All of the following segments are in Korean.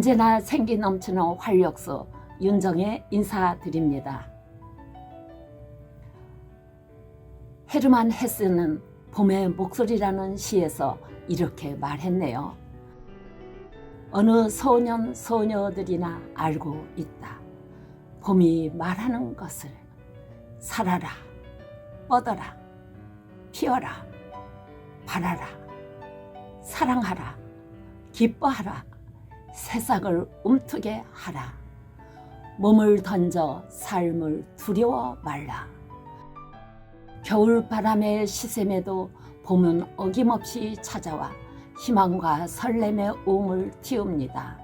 언제나 생기 넘치는 활력소 윤정의 인사드립니다. 헤르만 헤세는 봄의 목소리라는 시에서 이렇게 말했네요. 어느 소년 소녀들이나 알고 있다. 봄이 말하는 것을. 살아라, 뻗어라, 피어라, 바라라, 사랑하라, 기뻐하라, 세상을 움트게 하라. 몸을 던져 삶을 두려워 말라. 겨울바람의 시샘에도 봄은 어김없이 찾아와 희망과 설렘의 우음을 틔웁니다.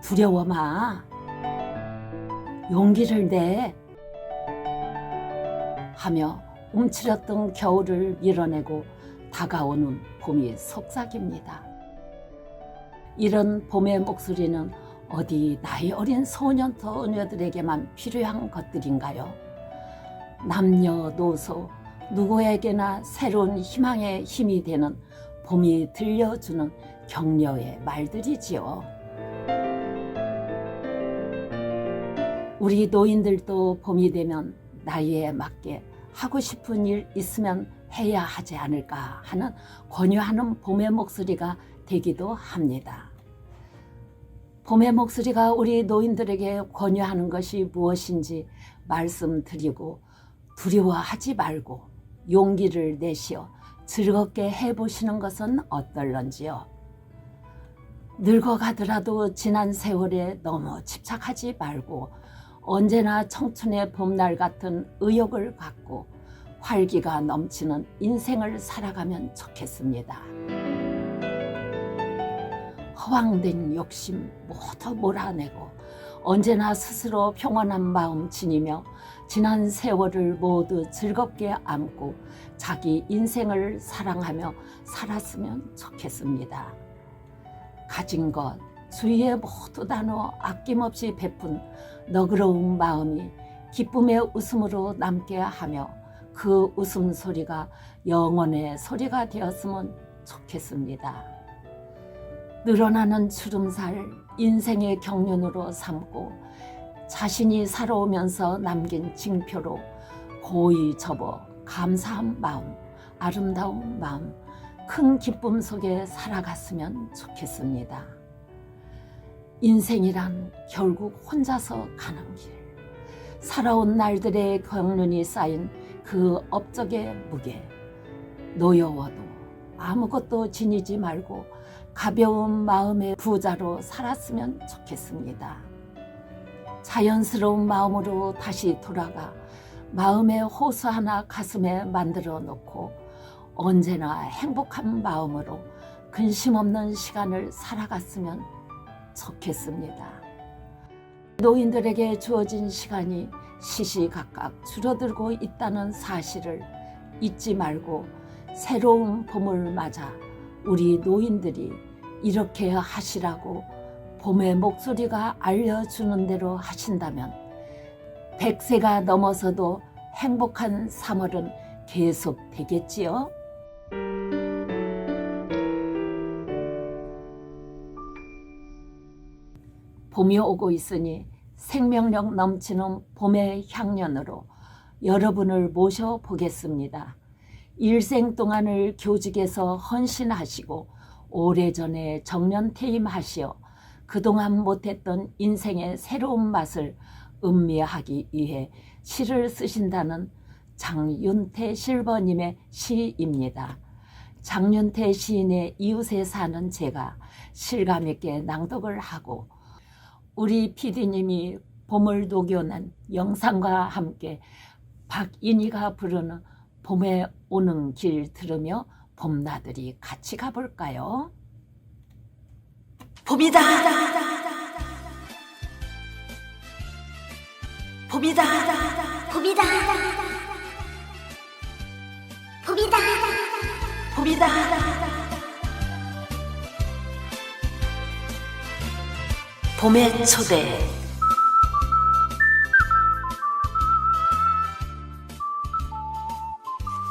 두려워 마. 용기를 내. 하며 움츠렸던 겨울을 밀어내고 다가오는 봄이 속삭입니다. 이런 봄의 목소리는 어디 나이 어린 소년 소녀들에게만 필요한 것들인가요? 남녀노소 누구에게나 새로운 희망의 힘이 되는 봄이 들려주는 격려의 말들이지요. 우리 노인들도 봄이 되면 나이에 맞게 하고 싶은 일 있으면 해야 하지 않을까 하는 권유하는 봄의 목소리가 되기도 합니다. 봄의 목소리가 우리 노인들에게 권유하는 것이 무엇인지 말씀드리고 두려워하지 말고 용기를 내시어 즐겁게 해보시는 것은 어떨런지요. 늙어가더라도 지난 세월에 너무 집착하지 말고 언제나 청춘의 봄날 같은 의욕을 갖고 활기가 넘치는 인생을 살아가면 좋겠습니다. 허황된 욕심 모두 몰아내고 언제나 스스로 평온한 마음 지니며 지난 세월을 모두 즐겁게 안고 자기 인생을 사랑하며 살았으면 좋겠습니다. 가진 것 주위에 모두 나누어 아낌없이 베푼 너그러운 마음이 기쁨의 웃음으로 남게 하며 그 웃음소리가 영혼의 소리가 되었으면 좋겠습니다. 늘어나는 주름살 인생의 경륜으로 삼고 자신이 살아오면서 남긴 징표로 고이 접어 감사한 마음, 아름다운 마음, 큰 기쁨 속에 살아갔으면 좋겠습니다. 인생이란 결국 혼자서 가는 길. 살아온 날들의 경륜이 쌓인 그 업적의 무게. 노여워도 아무것도 지니지 말고 가벼운 마음의 부자로 살았으면 좋겠습니다. 자연스러운 마음으로 다시 돌아가 마음의 호수 하나 가슴에 만들어 놓고 언제나 행복한 마음으로 근심 없는 시간을 살아갔으면 좋겠습니다. 노인들에게 주어진 시간이 시시각각 줄어들고 있다는 사실을 잊지 말고 새로운 봄을 맞아 우리 노인들이 이렇게 하시라고 봄의 목소리가 알려주는 대로 하신다면 100세가 넘어서도 행복한 3월은 계속 되겠지요? 봄이 오고 있으니 생명력 넘치는 봄의 향연으로 여러분을 모셔보겠습니다. 일생 동안을 교직에서 헌신하시고 오래전에 정년퇴임하시어 그동안 못했던 인생의 새로운 맛을 음미하기 위해 시를 쓰신다는 장윤태 실버님의 시입니다. 장윤태 시인의 이웃에 사는 제가 실감 있게 낭독을 하고 우리 PD님이 봄을 녹여낸 영상과 함께 박인희가 부르는 봄에 오는 길 들으며 봄나들이 같이 가볼까요? 봄이다. 봄이다. 봄이다. 봄이다. 봄이다. 봄의 초대.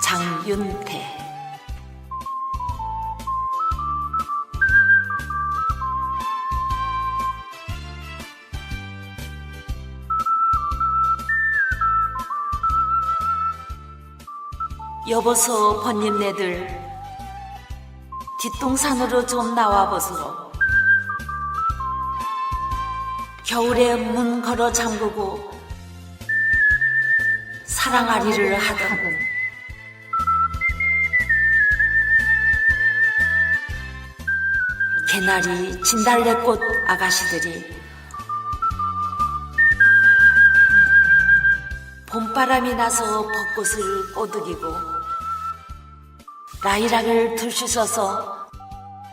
장윤태. 여보소 번님네들 뒷동산으로 좀 나와보소로. 겨울에 문 걸어 잠그고 사랑아리를 하던 개나리 진달래꽃 아가씨들이 봄바람이 나서 벚꽃을 꼬드기고 라이락을 들쑤셔서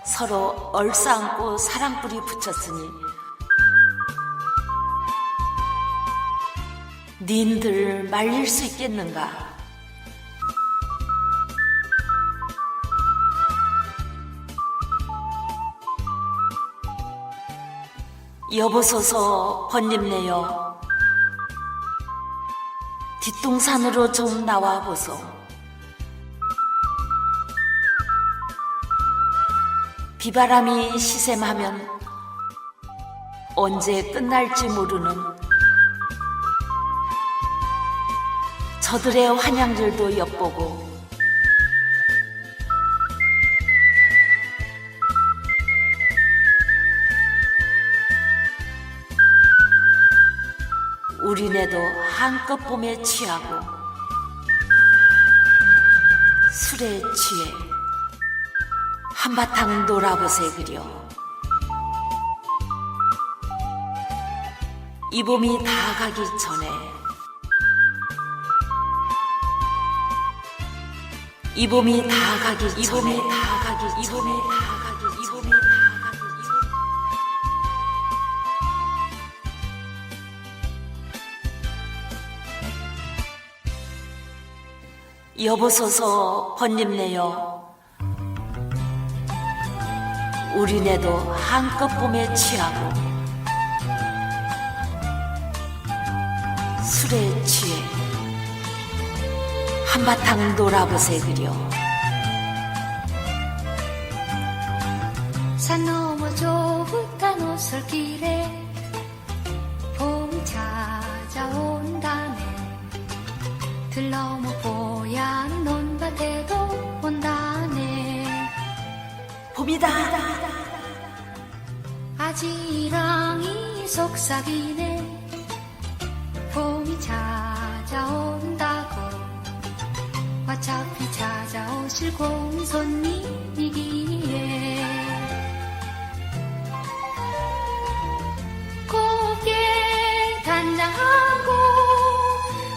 서로 얼싸안고 사랑불이 붙였으니 닌들 말릴 수 있겠는가? 여보소서 번님네여 뒷동산으로 좀 나와보소. 비바람이 시샘하면 언제 끝날지 모르는 저들의 환양들도 엿보고 우리네도 한껏 봄에 취하고 술에 취해 한바탕 놀아보세 그려. 이 봄이 다 가기 전에 이 봄이 다 가기 전에 이 봄이 다 가기 이 봄이 다 가기 이 봄이 다 가기 여보소서 번님네여 우리네도 한껏 봄에 취하고 술에 취해 한바탕 놀아보세 그려. 산 너머 좁은 오솔길에 봄이 찾아온다네. 들 넘어 뽀얀 논밭에도 온다네. 봄이다. 아지랑이 속삭이네. 봄이 찾아온다고. 어차피 찾아오실 공손님이기에 곱게 단장하고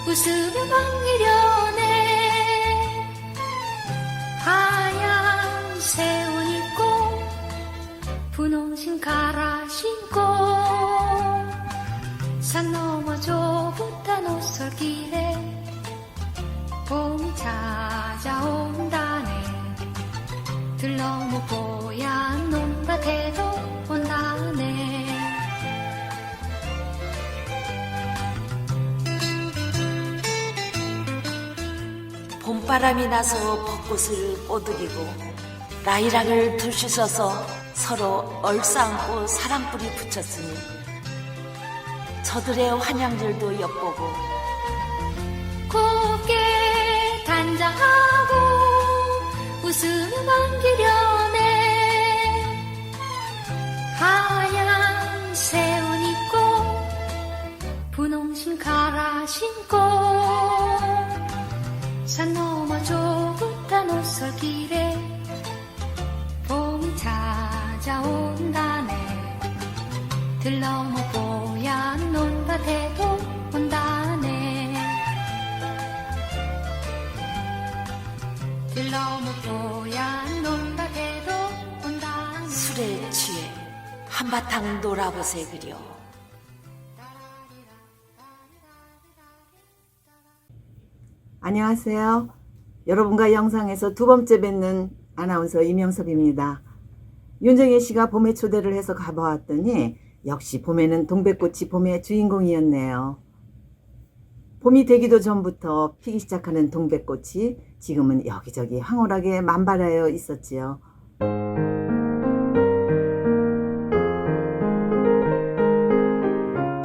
웃으며 반기려네. 하얀 새 옷 입고 분홍신 갈아 신고 산 너머 좁은 오솔길에 봄이 찾아온다네. 들 넘어 뽀얀 논밭에도 온다네. 봄바람이 나서 벚꽃을 꼬드기고 라이락을 들쑤셔서 서로 얼싸안고 사랑불이 붙였으니 저들의 환양들도 엿보고 곱게 단장하고 웃으며 반기려네. 하얀 새 옷 입고 분홍신 갈아 신고 산 너머 좁은 오솔길에 봄이 찾아온다네. 들 넘어 뽀얀 논밭에도 온다네. 들 넘어 뽀얀 논밭에도 온다네. 술에 취해 한바탕 놀아보세 그려. 안녕하세요. 여러분과 영상에서 두 번째 뵙는 아나운서 이명섭입니다. 윤정혜 씨가 봄의 초대를 해서 가보았더니 역시 봄에는 동백꽃이 봄의 주인공이었네요. 봄이 되기도 전부터 피기 시작하는 동백꽃이 지금은 여기저기 황홀하게 만발하여 있었지요.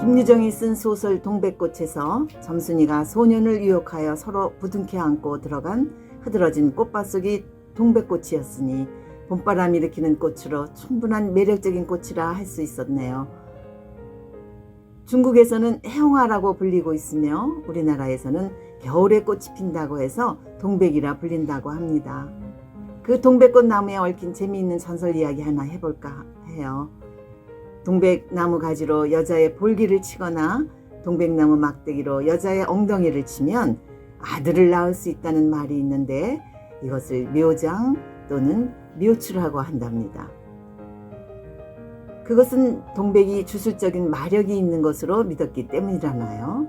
김유정이 쓴 소설 동백꽃에서 점순이가 소년을 유혹하여 서로 부둥켜 안고 들어간 흐드러진 꽃밭속이 동백꽃이었으니 봄바람 일으키는 꽃으로 충분한 매력적인 꽃이라 할 수 있었네요. 중국에서는 해옹화라고 불리고 있으며 우리나라에서는 겨울에 꽃이 핀다고 해서 동백이라 불린다고 합니다. 그 동백꽃 나무에 얽힌 재미있는 전설 이야기 하나 해볼까 해요. 동백나무 가지로 여자의 볼기를 치거나 동백나무 막대기로 여자의 엉덩이를 치면 아들을 낳을 수 있다는 말이 있는데 이것을 묘장 또는 묘추라고 한답니다. 그것은 동백이 주술적인 마력이 있는 것으로 믿었기 때문이라나요?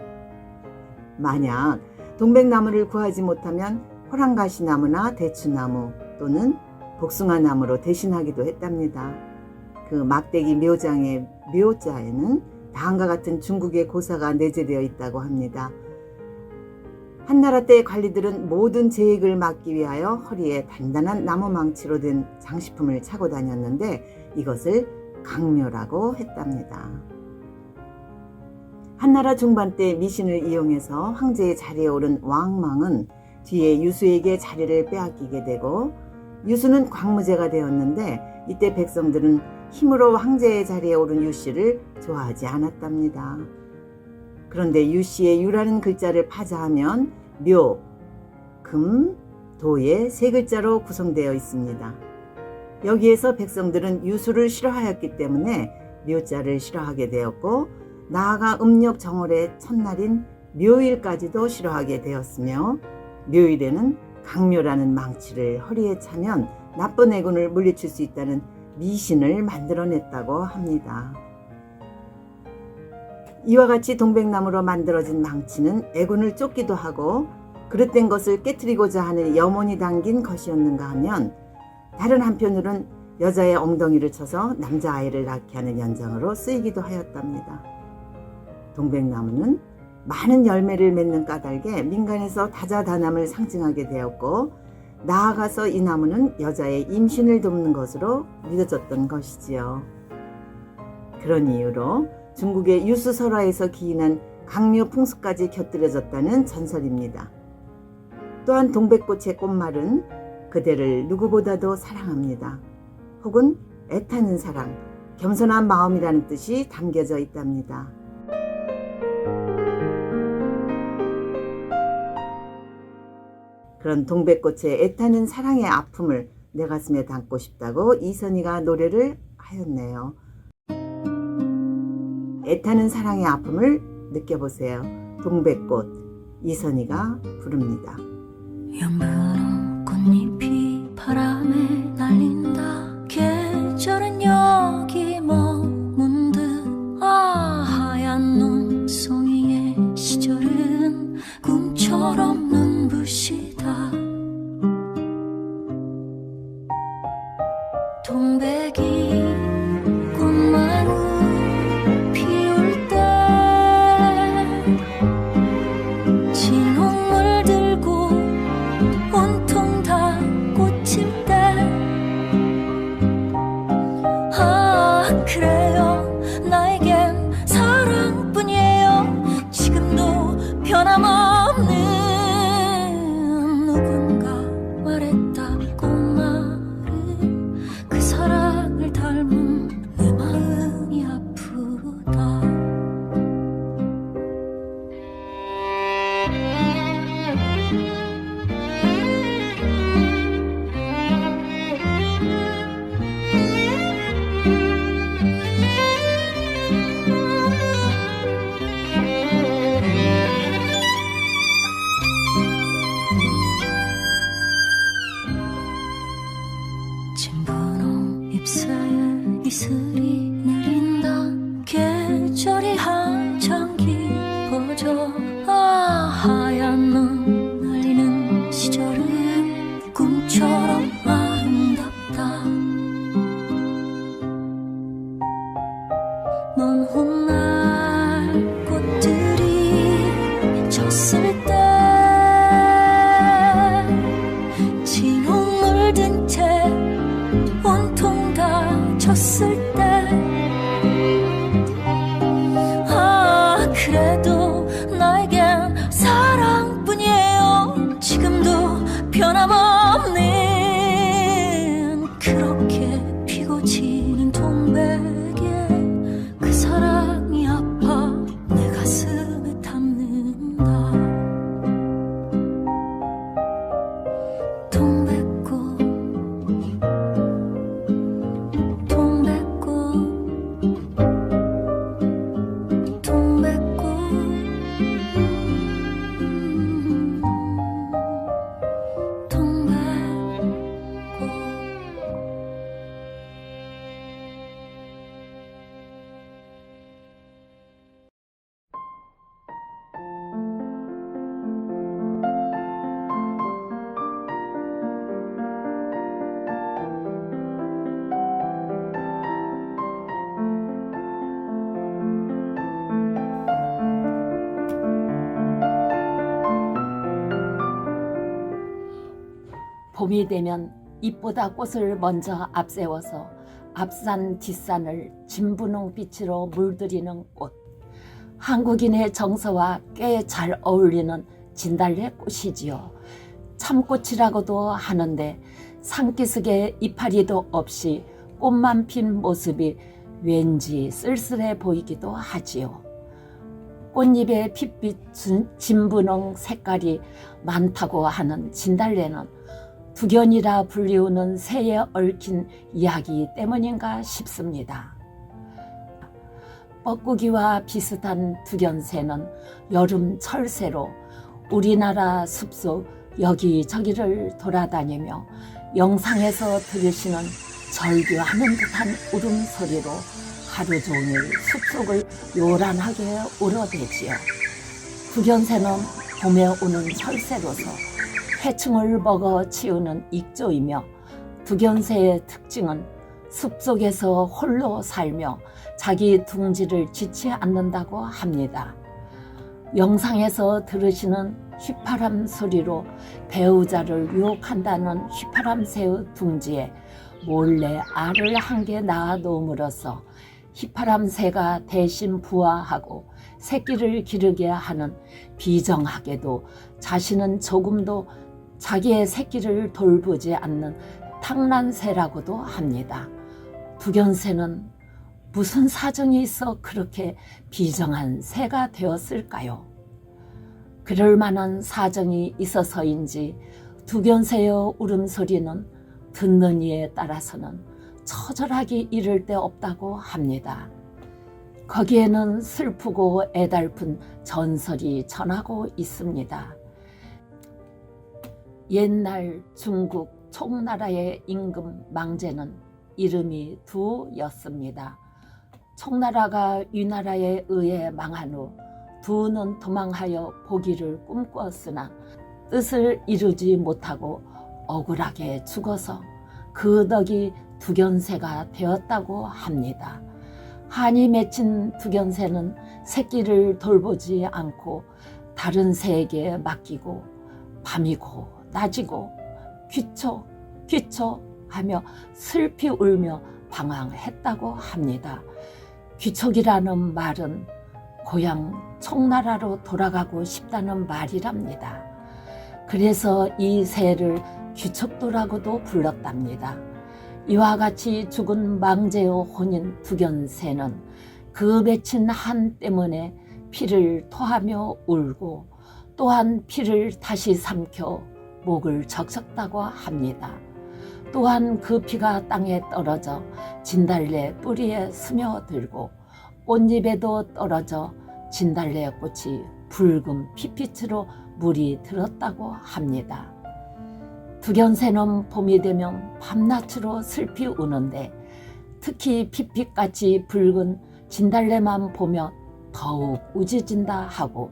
만약 동백나무를 구하지 못하면 호랑가시나무나 대추나무 또는 복숭아나무로 대신하기도 했답니다. 그 막대기 묘장의 묘자에는 다음과 같은 중국의 고사가 내재되어 있다고 합니다. 한나라 때 관리들은 모든 재해를 막기 위하여 허리에 단단한 나무 망치로 된 장식품을 차고 다녔는데 이것을 강묘라고 했답니다. 한나라 중반 때 미신을 이용해서 황제의 자리에 오른 왕망은 뒤에 유수에게 자리를 빼앗기게 되고 유수는 광무제가 되었는데 이때 백성들은 힘으로 황제의 자리에 오른 유씨를 좋아하지 않았답니다. 그런데 유씨의 유라는 글자를 파자하면 묘, 금, 도의 세 글자로 구성되어 있습니다. 여기에서 백성들은 유수를 싫어하였기 때문에 묘자를 싫어하게 되었고 나아가 음력 정월의 첫날인 묘일까지도 싫어하게 되었으며 묘일에는 강묘라는 망치를 허리에 차면 나쁜 애군을 물리칠 수 있다는 미신을 만들어냈다고 합니다. 이와 같이 동백나무로 만들어진 망치는 애군을 쫓기도 하고 그릇된 것을 깨트리고자 하는 염원이 담긴 것이었는가 하면 다른 한편으로는 여자의 엉덩이를 쳐서 남자아이를 낳게 하는 연장으로 쓰이기도 하였답니다. 동백나무는 많은 열매를 맺는 까닭에 민간에서 다자다남을 상징하게 되었고 나아가서 이 나무는 여자의 임신을 돕는 것으로 믿어졌던 것이지요. 그런 이유로 중국의 유수설화에서 기인한 강묘 풍수까지 곁들여졌다는 전설입니다. 또한 동백꽃의 꽃말은 그대를 누구보다도 사랑합니다. 혹은 애타는 사랑, 겸손한 마음이라는 뜻이 담겨져 있답니다. 그런 동백꽃의 애타는 사랑의 아픔을 내 가슴에 담고 싶다고 이선희가 노래를 하였네요. 애타는 사랑의 아픔을 느껴보세요. 동백꽃, 이선희가 부릅니다. 연분홍 꽃잎이 바람에 날린다. 계절은 여기 머문 듯. 하얀 눈송이의 시절은 꿈처럼 눈부시다. 동백이 꽃마루 피울 때 진홍 물들고 온통 다 꽃일 때 그래요 나에겐 사랑뿐이에요. 지금도 변함없는 누군가 말했다 꽃말은 그 사랑을 닮은 내 마음이 아프다. 진분홍 잎사에 이슬이 내린다. 계절이 한창 깊어져. 하얀 눈 날리는 시절은 꿈처럼 아름답다. 먼 훗날 꽃들이 졌을 때 진홍 물든 채 온통 다 졌을 때 그래도 나의 봄이 되면 잎보다 꽃을 먼저 앞세워서 앞산 뒷산을 진분홍빛으로 물들이는 꽃. 한국인의 정서와 꽤 잘 어울리는 진달래 꽃이지요. 참꽃이라고도 하는데 산기슭에 이파리도 없이 꽃만 핀 모습이 왠지 쓸쓸해 보이기도 하지요. 꽃잎의 핏빛 진분홍 색깔이 많다고 하는 진달래는 두견이라 불리우는 새에 얽힌 이야기 때문인가 싶습니다. 뻐꾸기와 비슷한 두견새는 여름 철새로 우리나라 숲속 여기저기를 돌아다니며 영상에서 들으시는 절규하는 듯한 울음소리로 하루 종일 숲속을 요란하게 울어대지요. 두견새는 봄에 오는 철새로서 해충을 먹어 치우는 익조이며 두견새의 특징은 숲속에서 홀로 살며 자기 둥지를 짓지 않는다고 합니다. 영상에서 들으시는 휘파람 소리로 배우자를 유혹한다는 휘파람새의 둥지에 몰래 알을 한 개 낳아 놓음으로써 휘파람새가 대신 부화하고 새끼를 기르게 하는 비정하게도 자신은 조금도 자기의 새끼를 돌보지 않는 탕란새라고도 합니다. 두견새는 무슨 사정이 있어 그렇게 비정한 새가 되었을까요? 그럴 만한 사정이 있어서인지 두견새의 울음소리는 듣는 이에 따라서는 처절하기 이를 데 없다고 합니다. 거기에는 슬프고 애달픈 전설이 전하고 있습니다. 옛날 중국 총나라의 임금 망제는 이름이 두였습니다. 총나라가 위나라에 의해 망한 후 두는 도망하여 보기를 꿈꾸었으나 뜻을 이루지 못하고 억울하게 죽어서 그 덕이 두견새가 되었다고 합니다. 한이 맺힌 두견새는 새끼를 돌보지 않고 다른 새에게 맡기고 밤이고 낮이고 귀촉 하며 슬피 울며 방황했다고 합니다. 귀촉이라는 말은 고향 총나라로 돌아가고 싶다는 말이랍니다. 그래서 이 새를 귀촉도라고도 불렀답니다. 이와 같이 죽은 망제의 혼인 두견새는 그 맺힌 한 때문에 피를 토하며 울고 또한 피를 다시 삼켜 목을 적셨다고 합니다. 또한 그 피가 땅에 떨어져 진달래 뿌리에 스며들고 꽃잎에도 떨어져 진달래 꽃이 붉은 핏빛으로 물이 들었다고 합니다. 두견새는 봄이 되면 밤낮으로 슬피 우는데 특히 핏빛같이 붉은 진달래만 보면 더욱 우짖는다 하고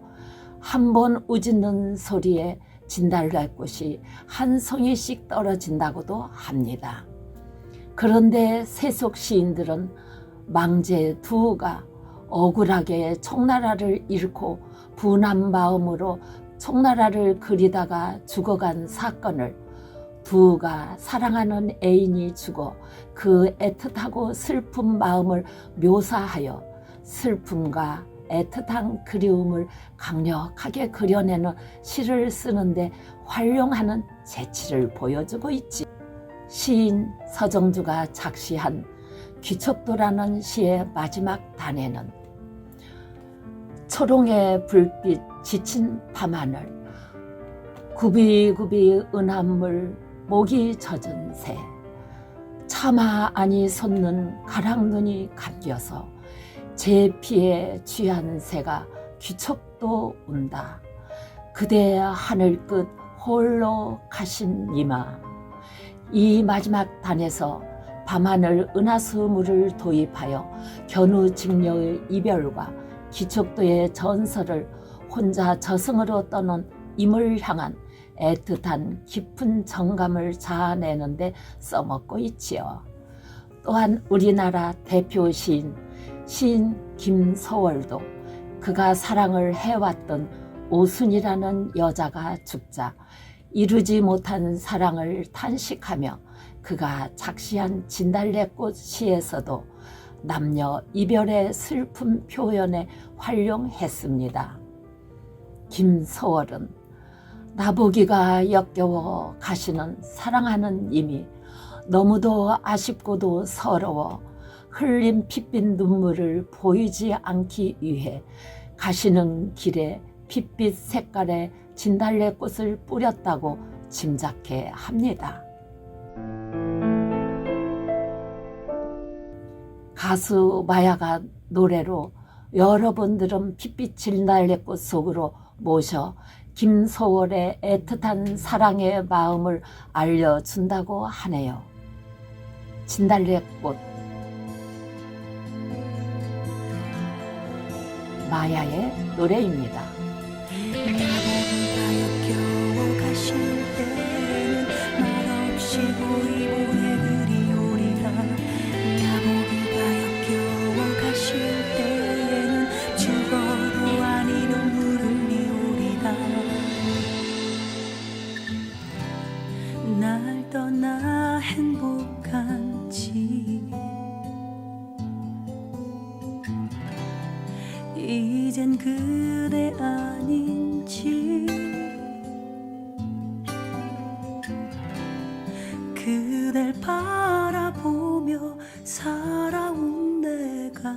한 번 우짖는 소리에 진달래꽃이 한 송이씩 떨어진다고도 합니다. 그런데 세속 시인들은 망제 두가 억울하게 총나라를 잃고 분한 마음으로 총나라를 그리다가 죽어간 사건을 두가 사랑하는 애인이 죽어 그 애틋하고 슬픈 마음을 묘사하여 슬픔과 애틋한 그리움을 강력하게 그려내는 시를 쓰는데 활용하는 재치를 보여주고 있지. 시인 서정주가 작시한 귀촉도라는 시의 마지막 단에는 초롱의 불빛 지친 밤하늘 구비구비 은한물 목이 젖은 새 차마 아니 솟는 가랑눈이 감겨서 제 피에 취한 새가 귀촉도 온다. 그대 하늘 끝 홀로 가신 이마. 이 마지막 단에서 밤하늘 은하수물을 도입하여 견우직녀의 이별과 귀촉도의 전설을 혼자 저승으로 떠난 임을 향한 애틋한 깊은 정감을 자아내는데 써먹고 있지요. 또한 우리나라 대표 시인 김서월도 그가 사랑을 해왔던 오순이라는 여자가 죽자 이루지 못한 사랑을 탄식하며 그가 작시한 진달래꽃 시에서도 남녀 이별의 슬픔 표현에 활용했습니다. 김서월은 나보기가 역겨워 가시는 사랑하는 님이 너무도 아쉽고도 서러워 흘린 핏빛 눈물을 보이지 않기 위해 가시는 길에 핏빛 색깔의 진달래꽃을 뿌렸다고 짐작해 합니다. 가수 마야가 노래로 여러분들은 핏빛 진달래꽃 속으로 모셔 김소월의 애틋한 사랑의 마음을 알려준다고 하네요. 진달래꽃 마야의 노래입니다. 역겨워 가실 때는 말없이 보이 보내드리오리라. 나보기가 역겨워 가실 때에는 죽어도 아니 눈물을 흘리오리라. 날 떠나 행복한지 이젠 그대 아닌지 그댈 바라보며 살아온 내가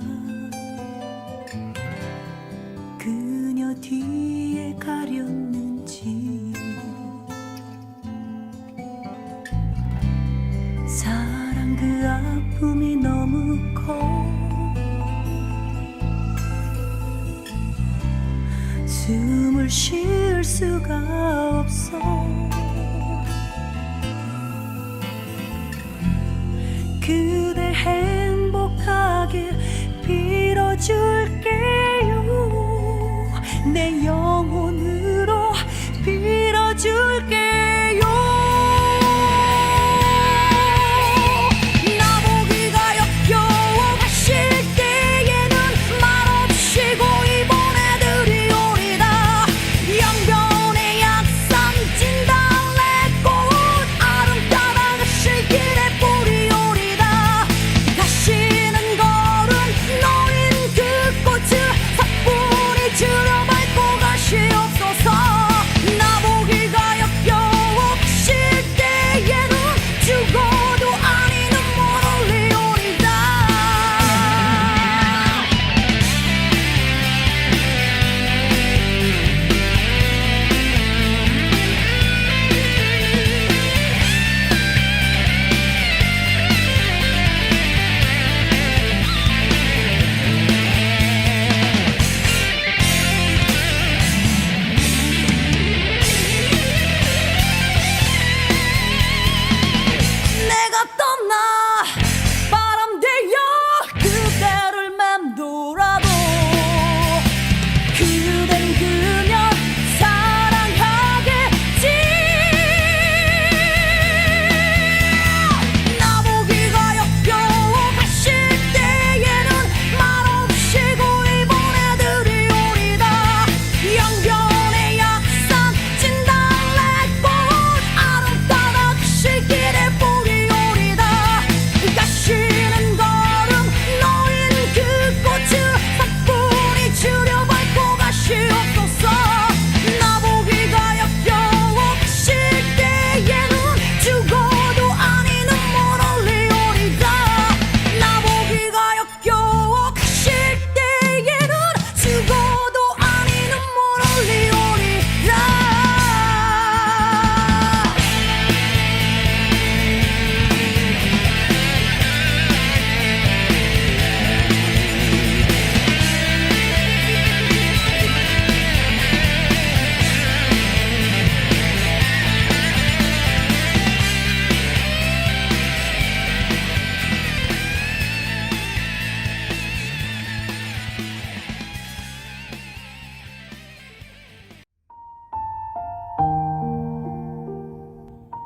그녀 뒤에 가렸는지 사랑 그 아픔이 너무 커 숨을 쉴 수가 없어. 그대 행복하길 빌어줄게요. 내 영혼으로 빌어줄게요. 나보기가 역겨워 가실 때에는 말없이 고이 보내드리오리다. 영변의 약산 진달래꽃 아름다운 가실 길에 뿌리오리다. 가시는 걸음 놓인 그 꽃을 사뿐히 줄여 밟고 가시옵소서. 나보기가 역겨워 가실 때에는 죽어도 아니 눈물 흘리오리다. 내가 떠나 바람 되어 그대를 맴돌아도 그댄 그녀 사랑하겠지. 나보기가 역겨워 가실 때에는 말없이 고이 보내드리오리다. 영변의 약산 진달래꽃 아름다운 가실 길에 뿌리오리다. 가시는 걸음 놓인 그 꽃을 사뿐히 줄여 밟고 가시옵소서. 나보기가 역겨워 가실 때에는 죽어도 아니 눈물 흘리오리다. 나보기가 역겨워 가실 때에는 죽어도 아니 눈물 흘리오리다.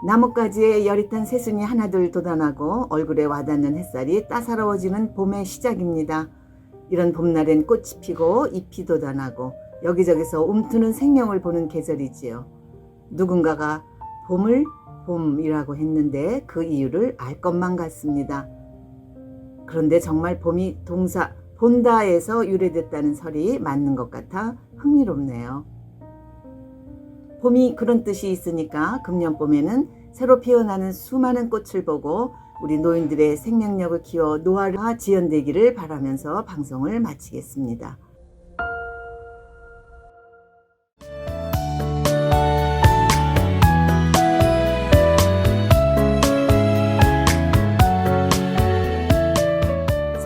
나뭇가지에 여릿한 새순이 하나둘 돋아나고 얼굴에 와닿는 햇살이 따사로워지는 봄의 시작입니다. 이런 봄날엔 꽃이 피고 잎이 돋아나고 여기저기서 움트는 생명을 보는 계절이지요. 누군가가 봄을 봄이라고 했는데 그 이유를 알 것만 같습니다. 그런데 정말 봄이 동사 본다에서 유래됐다는 설이 맞는 것 같아 흥미롭네요. 봄이 그런 뜻이 있으니까 금년 봄에는 새로 피어나는 수많은 꽃을 보고 우리 노인들의 생명력을 키워 노화가 지연되기를 바라면서 방송을 마치겠습니다.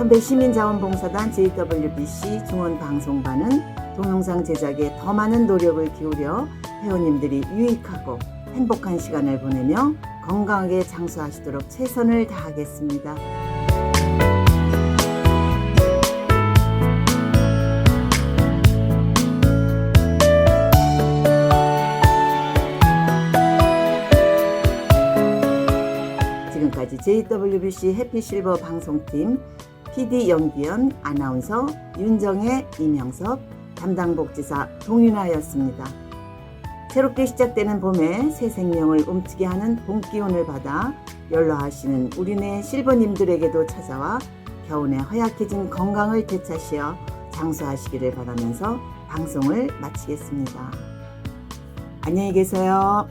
선배 시민자원봉사단 JWBC 중원방송반은 동영상 제작에 더 많은 노력을 기울여 회원님들이 유익하고 행복한 시간을 보내며 건강하게 장수하시도록 최선을 다하겠습니다. 지금까지 JWBC 해피실버 방송팀 PD 연기연 아나운서 윤정혜, 이명섭, 담당복지사 동윤아였습니다. 새롭게 시작되는 봄에 새 생명을 움츠게 하는 봄 기운을 받아 연로하시는 우리네 실버님들에게도 찾아와 겨우내 허약해진 건강을 되찾으어 장수하시기를 바라면서 방송을 마치겠습니다. 안녕히 계세요.